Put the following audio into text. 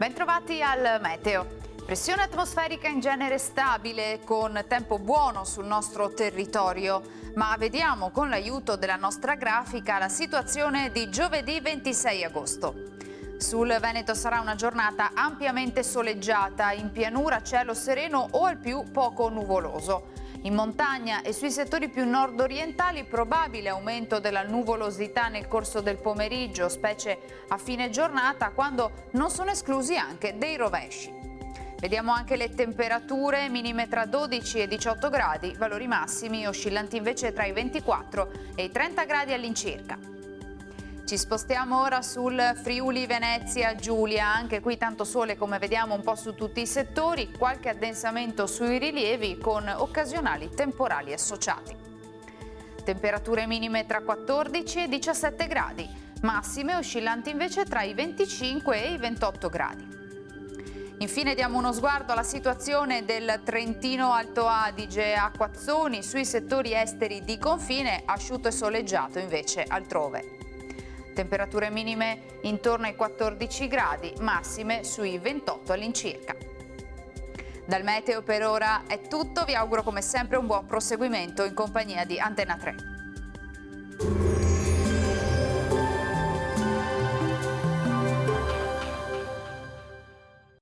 Bentrovati al meteo. Pressione atmosferica in genere stabile, con tempo buono sul nostro territorio, ma vediamo con l'aiuto della nostra grafica la situazione di giovedì 26 agosto. Sul Veneto sarà una giornata ampiamente soleggiata, in pianura cielo sereno o al più poco nuvoloso. In montagna e sui settori più nord-orientali probabile aumento della nuvolosità nel corso del pomeriggio, specie a fine giornata, quando non sono esclusi anche dei rovesci. Vediamo anche le temperature: minime tra 12 e 18 gradi, valori massimi oscillanti invece tra i 24 e i 30 gradi all'incirca. Ci spostiamo ora sul Friuli Venezia Giulia, anche qui tanto sole come vediamo un po' su tutti i settori, qualche addensamento sui rilievi con occasionali temporali associati. Temperature minime tra 14 e 17 gradi, massime oscillanti invece tra i 25 e i 28 gradi. Infine diamo uno sguardo alla situazione del Trentino Alto Adige, acquazzoni sui settori esteri di confine, asciutto e soleggiato invece altrove. Temperature minime intorno ai 14 gradi, massime sui 28 all'incirca. Dal meteo per ora è tutto, vi auguro come sempre un buon proseguimento in compagnia di Antena 3.